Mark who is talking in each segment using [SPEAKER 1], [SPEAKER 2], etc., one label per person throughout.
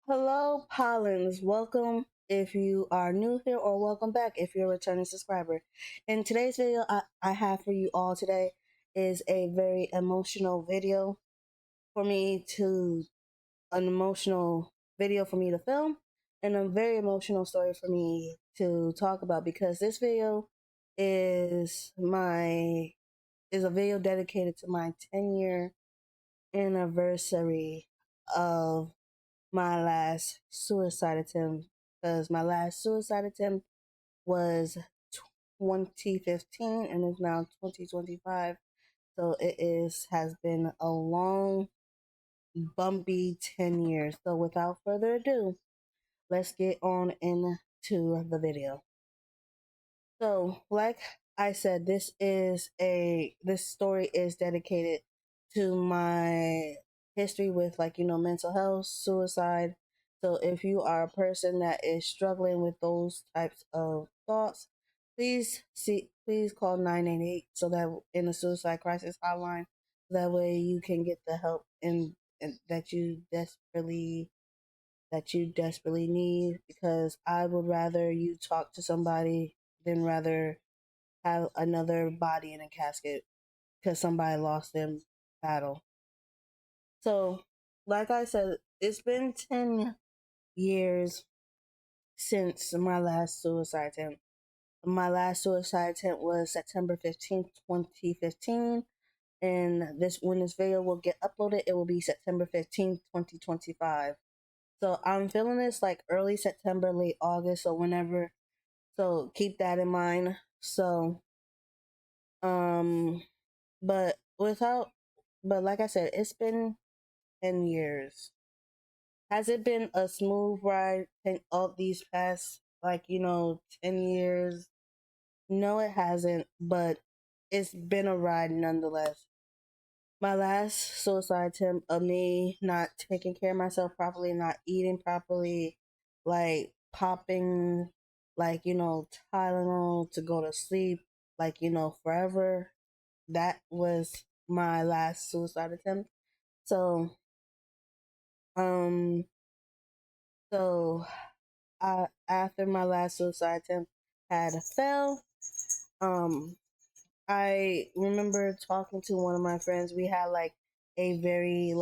[SPEAKER 1] Hello, Pollins. Welcome if you are new here, or welcome back if you're a returning subscriber. In today's video, I have for you all today is a very emotional video for me to, an emotional video for me to film, and a very emotional story for me to talk about because this video is a video dedicated to my 10-year anniversary of my last suicide attempt, because my last suicide attempt was 2015 and it's now 2025. So it is has been a long, bumpy 10 years. So without further ado, let's get on into the video. So, like I said, this story is dedicated to my history with, mental health, suicide. So if you are a person that is struggling with those types of thoughts, please call 988, so that in the suicide crisis hotline, that way you can get the help and that you desperately need, because I would rather you talk to somebody than rather have another body in a casket because somebody lost them battle. So, like I said, it's been 10 years since my last suicide attempt. My last suicide attempt was September 15th, 2015. And when this video will get uploaded, it will be September 15th, 2025. So I'm feeling this like early September, late August, or whenever. So keep that in mind. So, um, but without, but like I said, it's been 10 years. Has it been a smooth ride in all these past, 10 years? No, it hasn't, but it's been a ride nonetheless. My last suicide attempt of me not taking care of myself properly, not eating properly, like popping, Tylenol to go to sleep, forever. That was my last suicide attempt. So, um, so after my last suicide attempt had failed, um, I remember talking to one of my friends. We had like a very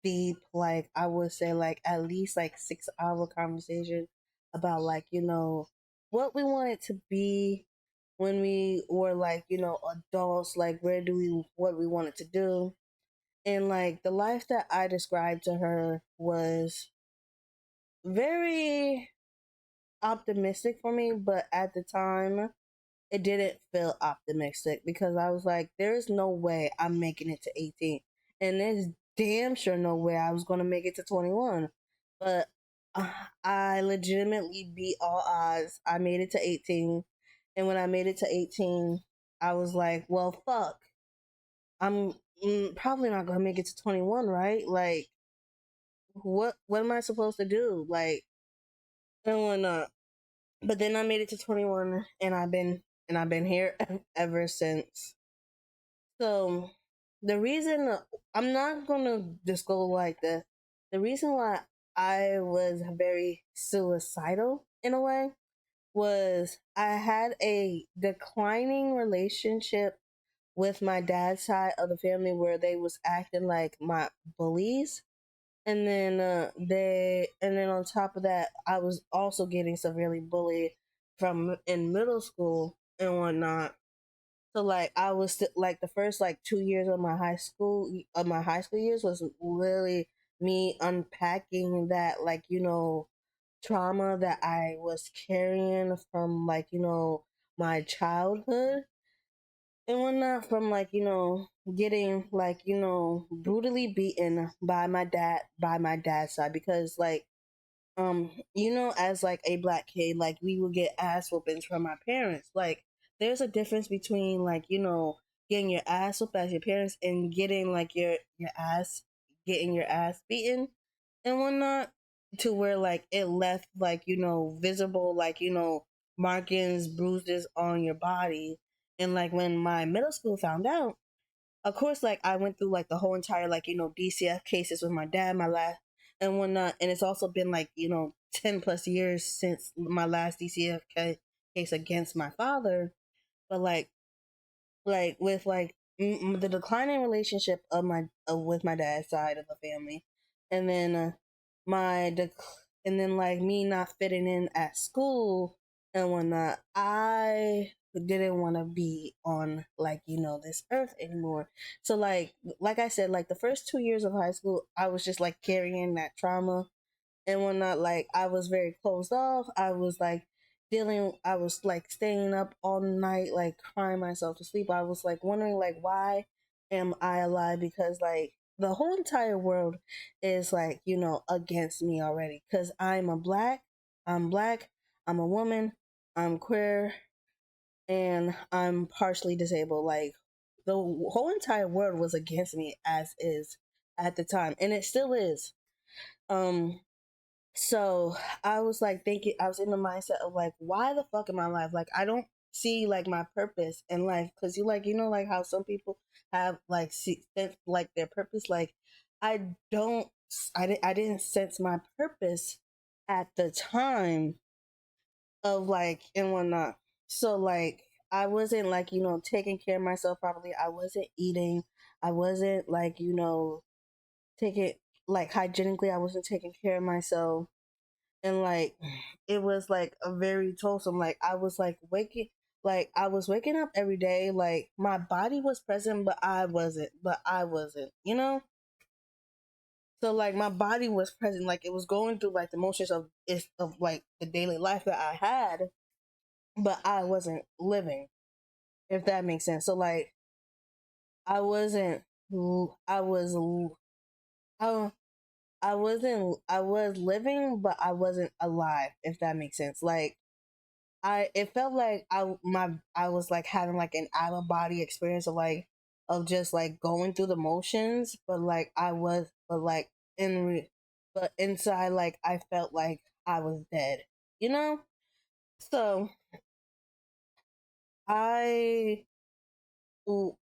[SPEAKER 1] deep, I would say at least 6 hour conversation about what we wanted to be when we were adults, what we wanted to do. And the life that I described to her was very optimistic for me, but at the time it didn't feel optimistic because I was like, there's no way I'm making it to 18. And there's damn sure no way I was going to make it to 21. But uh, I legitimately beat all odds. I made it to 18. And when I made it to 18, I was like, well, fuck. I'm probably not going to make it to 21, right? What am I supposed to do? And whatnot. But then I made it to 21, and I've been here ever since. So the reason I'm not gonna just go like this. The reason why I was very suicidal in a way was I had a declining relationship with my dad's side of the family, where they was acting like my bullies. And then on top of that, I was also getting severely bullied from in middle school and whatnot. So I was the first 2 years of my high school years was really me unpacking that trauma that I was carrying from my childhood and whatnot, from getting brutally beaten by my dad's side, because as a black kid, we would get ass whoopings from our parents. There's a difference between getting your ass whooped as your parents and getting your ass beaten and whatnot, to where it left visible markings, bruises on your body. And when my middle school found out, of course, like I went through like the whole entire like DCF cases with my dad, my last and whatnot, and it's also been like 10 plus years since my last case against my father. But like with like the declining relationship of my with my dad's side of the family, and then my and then like me not fitting in at school and whatnot, I didn't want to be on like this earth anymore. So like I said, like the first 2 years of high school, I was just like carrying that trauma and whatnot. Like I was very closed off. I was like staying up all night, like crying myself to sleep. I was like wondering like why am I alive? Because like the whole entire world is like, against me already. Cause I'm black, I'm a woman, I'm queer, and I'm partially disabled. Like the whole entire world was against me as is at the time. And it still is. Um so I was like thinking, I was in the mindset of like, why the fuck am I alive? Like, I don't see like my purpose in life. Cause like how some people have like sense like their purpose. Like, I don't, I didn't sense my purpose at the time of like and whatnot. So like, I wasn't like, taking care of myself properly. I wasn't eating. I wasn't like, taking like hygienically, I wasn't taking care of myself, and like it was like a very toilsome. Like I was waking up every day, like my body was present but I wasn't, so like my body was present, like it was going through like the motions of like the daily life that I had, but I wasn't living, if that makes sense. So like I wasn't I was I, I was living but I wasn't alive, if that makes sense. Like it felt like I was like having like an out of body experience of like of just like going through the motions, but like but like but inside like I felt like I was dead, you know. So I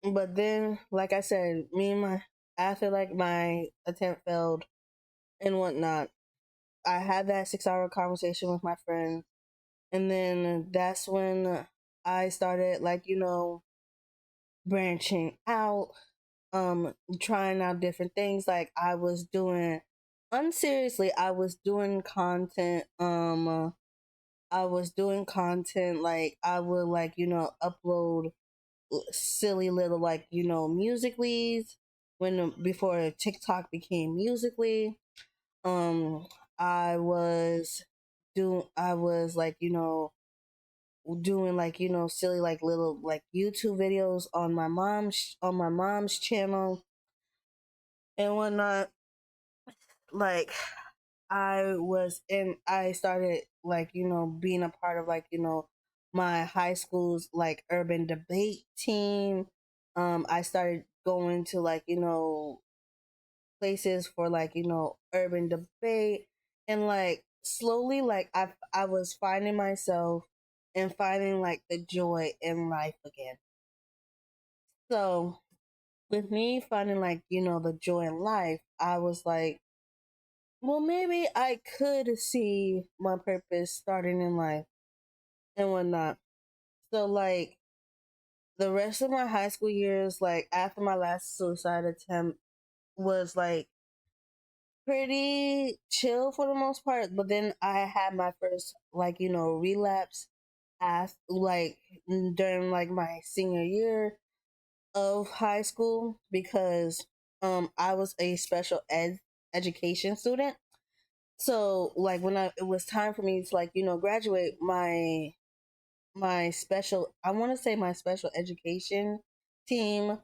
[SPEAKER 1] but then like I said, me and my after like my attempt failed and whatnot, I had that 6 hour conversation with my friend, and then that's when I started like branching out, trying out different things. Like I was doing unseriously, I was doing content, like I would like upload silly little like musicallys when before TikTok became musically. um I was like doing like silly like little like YouTube videos on my mom's channel and whatnot. Like I started like being a part of like my high school's like urban debate team. I started going to like places for like urban debate, and like slowly like I was finding myself and finding like the joy in life again. So with me finding like the joy in life, I was like, well, maybe I could see my purpose starting in life and whatnot. So like the rest of my high school years, like after my last suicide attempt, was like pretty chill for the most part. But then I had my first like relapse as like during like my senior year of high school, because I was a special education student. So like when it was time for me to like graduate, my special, I want to say my special education team,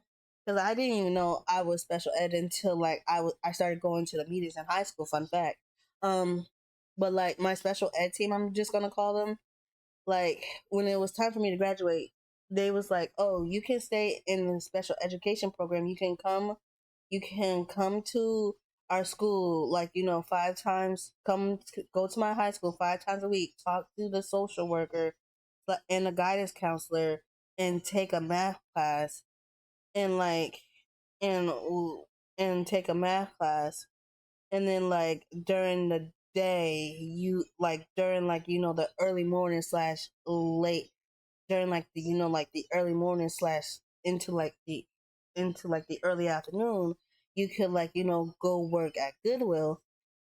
[SPEAKER 1] because I didn't even know I was special ed until like I started going to the meetings in high school. Fun fact. Um, but like my special ed team, I'm just gonna call them. Like when it was time for me to graduate, they was like, "Oh, you can stay in the special education program. You can come to our school like 5 times. Go to my high school 5 times a week. Talk to the social worker and a guidance counselor, and take a math class, and like and take a math class, and then like during the day you like during like the early morning slash late during like the like the early morning slash into like the early afternoon, you could like go work at Goodwill.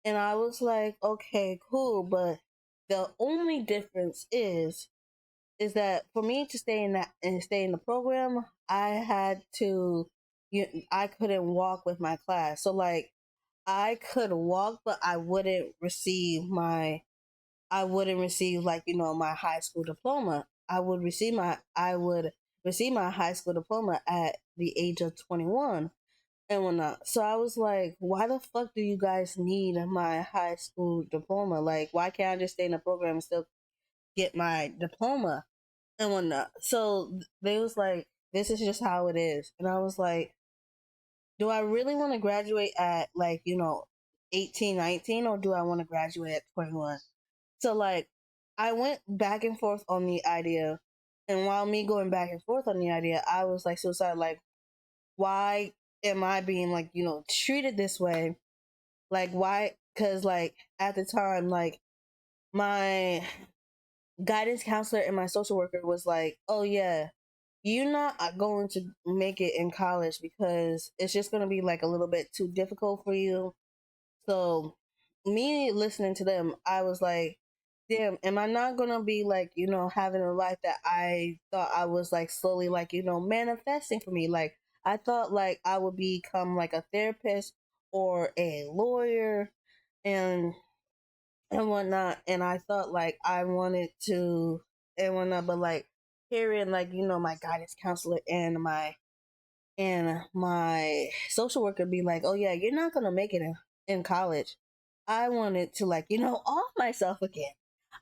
[SPEAKER 1] And I was like, okay, cool, but the only difference is that for me to stay in that and stay in the program, I had to I couldn't walk with my class. So like I could walk, but I wouldn't receive like my high school diploma. I would receive my high school diploma at the age of 21 and whatnot. So I was like, why the fuck do you guys need my high school diploma? Like, why can't I just stay in the program and still get my diploma and whatnot? So they was like, this is just how it is. And I was like, do I really want to graduate at like, 18, 19, or do I want to graduate at 21? So like I went back and forth on the idea. And while me going back and forth on the idea, I was like suicide, like, why am I being like, treated this way? Like why? Cause like at the time, like my guidance counselor and my social worker was like, oh yeah, you're not going to make it in college because it's just going to be like a little bit too difficult for you. So me listening to them, I was like, damn, am I not gonna be like, having a life that I thought I was like slowly like, manifesting for me? Like I thought like I would become like a therapist or a lawyer and whatnot. And I thought like I wanted to and whatnot, but like hearing like, my guidance counselor and my social worker be like, oh yeah, you're not gonna make it in college. I wanted to like, off myself again.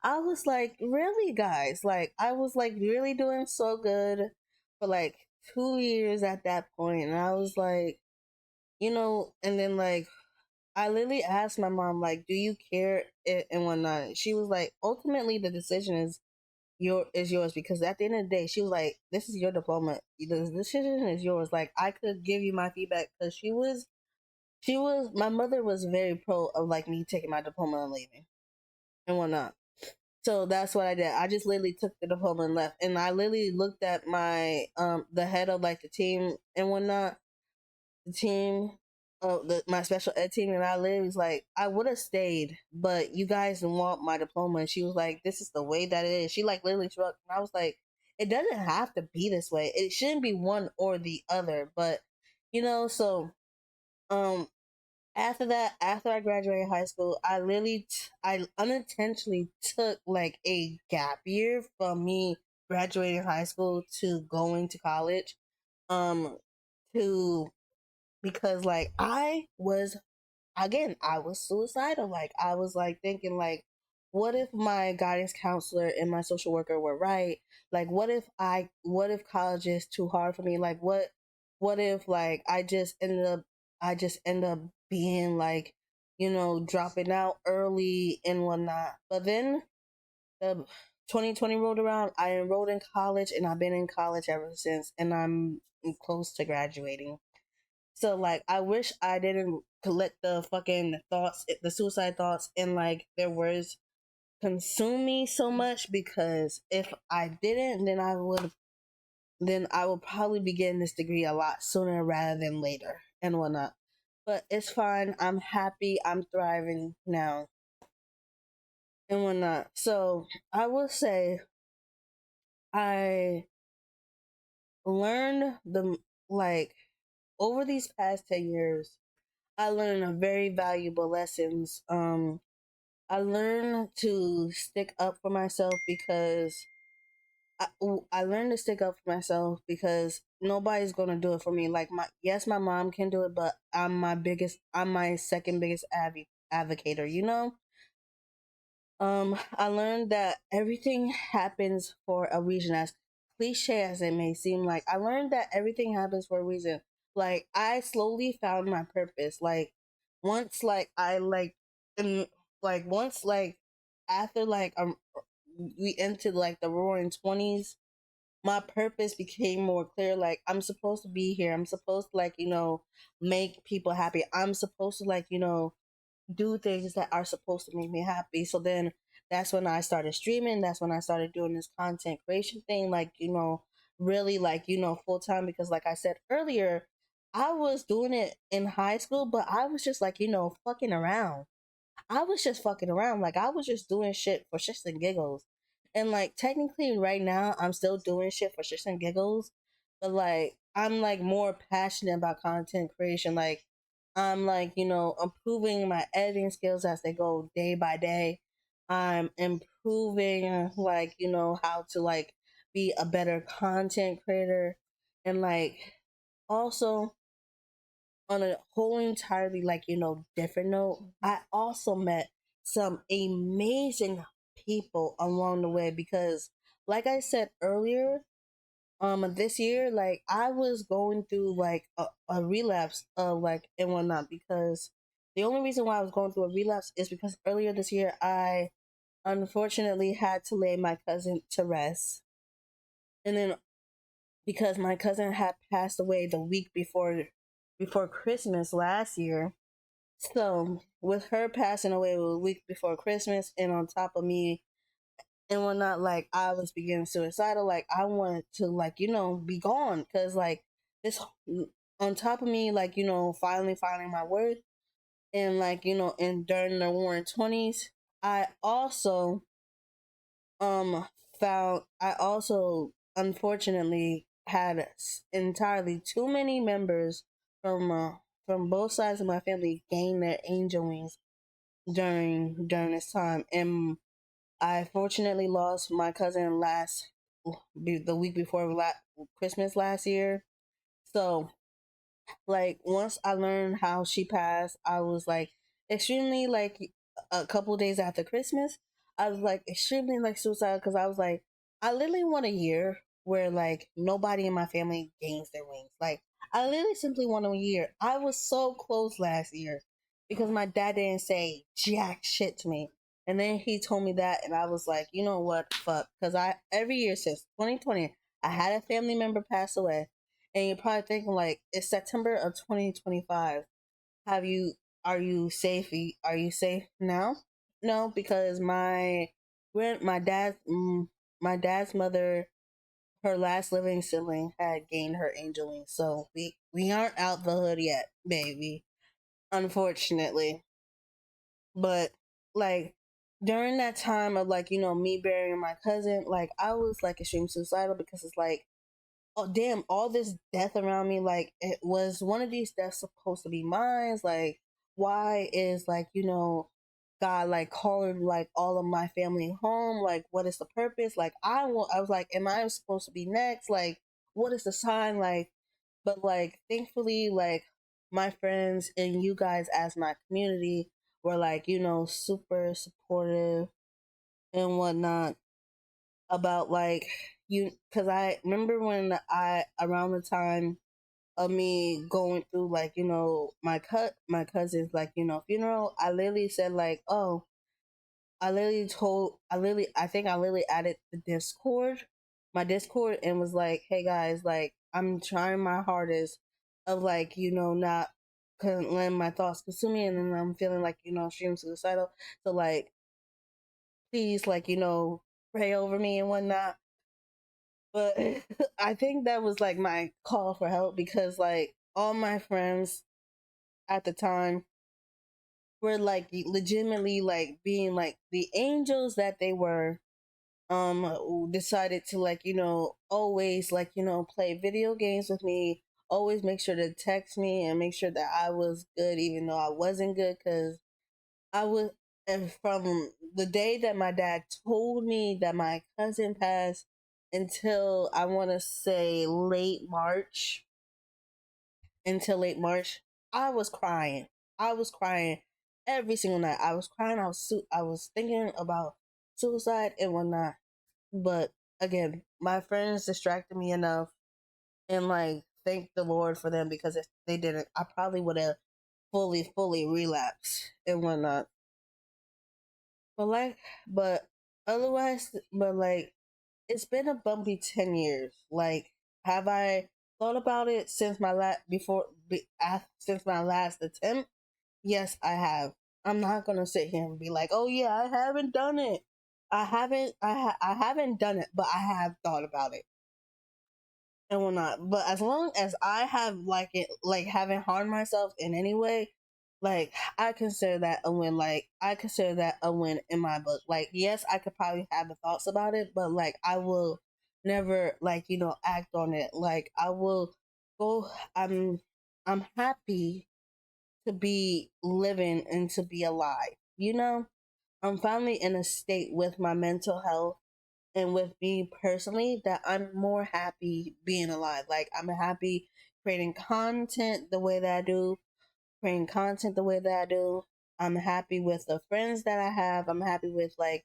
[SPEAKER 1] I was like, really, guys? Like, I was like really doing so good for like 2 years at that point, and I was like, and then like I literally asked my mom, like, do you care and whatnot? She was like, ultimately, the decision is yours, because at the end of the day, she was like, this is your diploma. The decision is yours. Like, I could give you my feedback because my mother was very pro of like me taking my diploma and leaving and whatnot. So that's what I did. I just literally took the diploma and left. And I literally looked at my the head of like the team and whatnot, the team my special ed team, and I literally was like, I would have stayed, but you guys want my diploma. And she was like, this is the way that it is. She like literally shrugged, and I was like, it doesn't have to be this way. It shouldn't be one or the other. But so um after that, after I graduated high school, I unintentionally took like a gap year from me graduating high school to going to college. Um, to because like I was suicidal. Like I was like thinking like, what if my guidance counselor and my social worker were right? Like what if college is too hard for me? Like what if like I just end up being like, dropping out early and whatnot. But then the 2020 rolled around, I enrolled in college and I've been in college ever since, and I'm close to graduating. So like I wish I didn't let the fucking thoughts, the suicide thoughts and like their words consume me so much, because if I didn't, then I would probably be getting this degree a lot sooner rather than later and whatnot. But it's fine. I'm happy. I'm thriving now and whatnot. So I will say I learned like over these past 10 years, I learned a very valuable lessons. I learned to stick up for myself because I, I learned to stick up for myself because nobody's gonna do it for me. Like my mom can do it, but I'm my second biggest advocator. I learned that everything happens for a reason. As cliche as it may seem, like I learned that everything happens for a reason. Like I slowly found my purpose. Like once, like I like, and like once, like after like we entered like the roaring 20s. my purpose became more clear. Like, I'm supposed to be here. I'm supposed to, like, make people happy. I'm supposed to, like, do things that are supposed to make me happy. So then that's when I started streaming. That's when I started doing this content creation thing, like, really, like, full time. Because, like I said earlier, I was doing it in high school, but I was just like, fucking around. I was just fucking around. Like, I was just doing shit for shits and giggles. And, like, technically right now I'm still doing shit for shits and giggles, but, like, I'm, like, more passionate about content creation. Like, I'm, like, improving my editing skills as they go day by day. I'm improving, like, how to, like, be a better content creator. And, like, also, on a whole entirely, like, different note, I also met some amazing people along the way. Because, like I said earlier, this year, like, I was going through, like, a relapse of, like, and whatnot. Because the only reason why I was going through a relapse is because earlier this year I unfortunately had to lay my cousin to rest. And then, because my cousin had passed away the week before Christmas last year. So, with her passing away a week before Christmas, and on top of me and whatnot, like, I was beginning suicidal. Like, I wanted to, like, be gone. Because, like, this, on top of me, like, finally finding my worth, and, like, and during the Warren 20s, I also, I also unfortunately had entirely too many members from both sides of my family gain their angel wings during this time. And I fortunately lost my cousin the week before Christmas last year. So, like, once I learned how she passed, I was, like, extremely, like, a couple days after Christmas, I was, like, extremely, like, suicidal. Because I was like, I literally want a year where, like, nobody in my family gains their wings. Like, I literally simply want a year. I was so close last year because my dad didn't say jack shit to me. And then he told me that, and I was like, you know what, fuck. Because every year since 2020, I had a family member pass away. And you're probably thinking, like, it's September of 2025. Have you Are you safe? Are you safe now? No, because my dad's mother, her last living sibling, had gained her angel wings. So we aren't out the hood yet, baby. Unfortunately. But, like, during that time of, like, me burying my cousin, like, I was, like, extreme suicidal. Because it's like, oh damn, all this death around me, like, it was one of these deaths supposed to be mine? Like, why is, like, God, like, calling, like, all of my family home? Like, what is the purpose? Like, I was like, am I supposed to be next? Like, what is the sign? Like, but, like, thankfully, like, my friends and you guys as my community were, like, super supportive and whatnot about, like, because I remember when I around the time of me going through, like, my cousin's, like, funeral, I literally said, like, oh, I think I literally added my Discord, and was like, hey guys, like, I'm trying my hardest of, like, not letting my thoughts consume me, and then I'm feeling like, extreme suicidal. So, like, please, like, pray over me and whatnot. But I think that was, like, my call for help. Because, like, all my friends at the time were, like, legitimately, like, being, like, the angels that they were, decided to, like, always, like, play video games with me, always make sure to text me and make sure that I was good even though I wasn't good. Because I was, and from the day that my dad told me that my cousin passed until, I want to say, late March, I was crying. I was crying every single night. I was crying. I was thinking about suicide and whatnot. But again, my friends distracted me enough, and, like, thank the Lord for them. Because if they didn't, I probably would have fully relapsed and whatnot. But, like, but otherwise, but, like, it's been a bumpy 10 years. Like, have I thought about it since my since my last attempt? Yes, I have. I'm not gonna sit here and be like, "Oh yeah, I haven't done it." I haven't done it, but I have thought about it and whatnot. But as long as I have like haven't harmed myself in any way, like I consider that a win. Like I consider that a win in my book. Like yes, I could probably have the thoughts about it, but like I will never like act on it. Like I will go. I'm happy to be living and to be alive. I'm finally in a state with my mental health and with me personally that I'm more happy being alive. Like I'm happy creating content the way that I do, creating content the way that I do. I'm happy with the friends that I have. I'm happy with like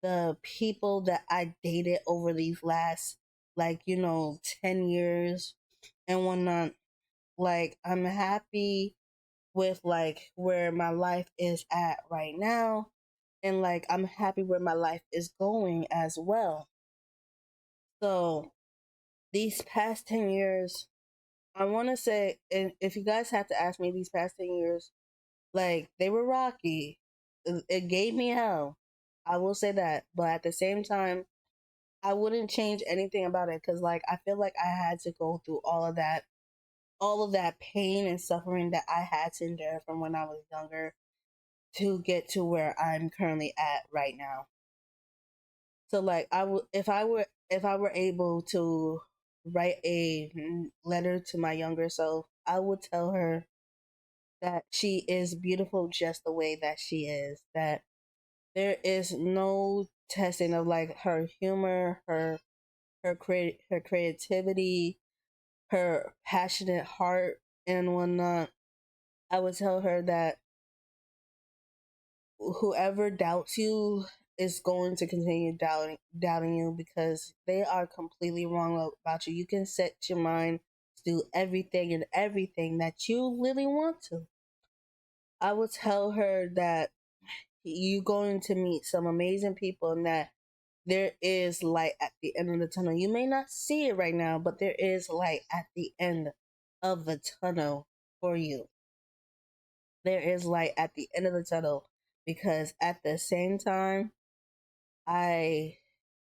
[SPEAKER 1] the people that I dated over these last 10 years and whatnot. Like I'm happy with like where my life is at right now, and like I'm happy where my life is going as well. So these past 10 years, I want to say, and if you guys had to ask me, these past 10 years, like they were rocky. It gave me hell. I will say that. But at the same time, I wouldn't change anything about it because like I feel like I had to go through all of that pain and suffering that I had to endure from when I was younger to get to where I'm currently at right now. So like I would if I were able to write a letter to my younger self, I would tell her that she is beautiful just the way that she is. That there is no testing of like her humor, her creativity, her passionate heart and whatnot. I would tell her that whoever doubts you is going to continue doubting you because they are completely wrong about you. You can set your mind to do everything that you really want to. I would tell her that you're going to meet some amazing people and that there is light at the end of the tunnel. You may not see it right now, but there is light at the end of the tunnel for you. There is light at the end of the tunnel because at the same time, I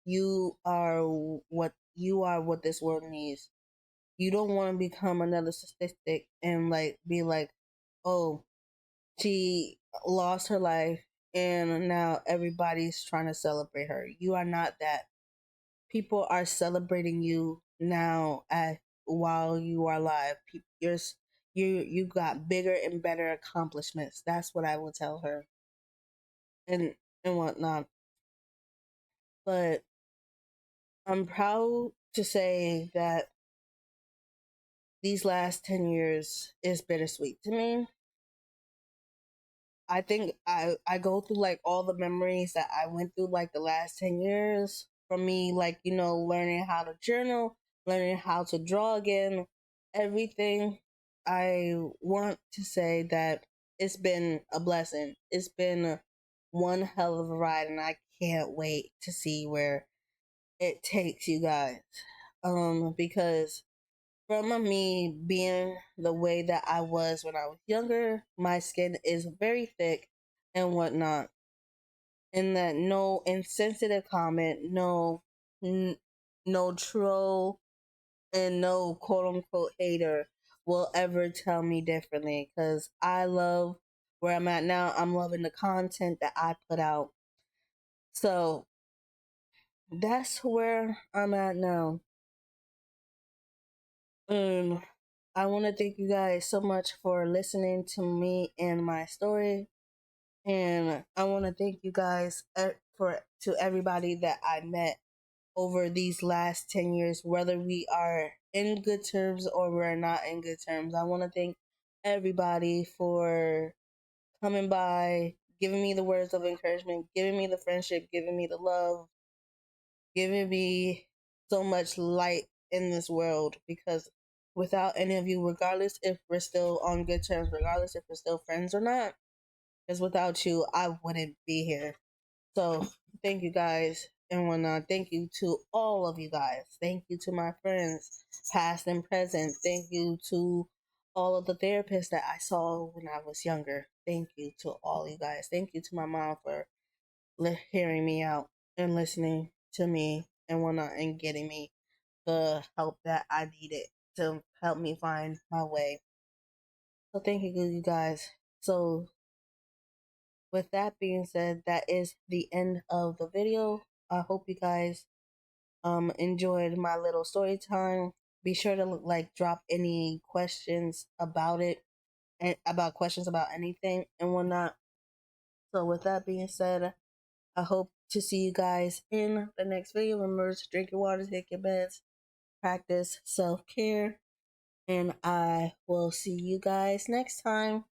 [SPEAKER 1] you are what this world needs. You don't want to become another statistic and like be like, oh, she lost her life and now everybody's trying to celebrate her. You are not that. People are celebrating you now while you are alive. You got bigger and better accomplishments. That's what I will tell her and whatnot. But I'm proud to say that these last 10 years is bittersweet to me. I think I go through like all the memories that I went through like the last 10 years from me, like, learning how to journal, learning how to draw again, everything. I want to say that it's been a blessing. It's been one hell of a ride, and I can't wait to see where it takes you guys. Because from me being the way that I was when I was younger, my skin is very thick and whatnot. And that no insensitive comment, no troll, and no quote unquote hater will ever tell me differently. Because I love where I'm at now. I'm loving the content that I put out. So that's where I'm at now. Um, I want to thank you guys so much for listening to me and my story, and I want to thank you guys for to everybody that I met over these last 10 years, whether we are in good terms or we're not in good terms. I want to thank everybody for coming by, giving me the words of encouragement, giving me the friendship, giving me the love, giving me so much light in this world, because without any of you, regardless if we're still on good terms, regardless if we're still friends or not, because without you, I wouldn't be here. So thank you guys. and whatnot. Thank you to all of you guys. Thank you to my friends, past and present. Thank you to all of the therapists that I saw when I was younger. Thank you to all you guys. Thank you to my mom for hearing me out and listening to me and whatnot and getting me the help that I needed to help me find my way. So thank you guys. So with that being said, that is the end of the video. I hope you guys enjoyed my little story time. Be sure to like drop any questions about it and about questions about anything and whatnot. So with that being said, I hope to see you guys in the next video. Remember to drink your water, take your meds, practice self-care, and I will see you guys next time.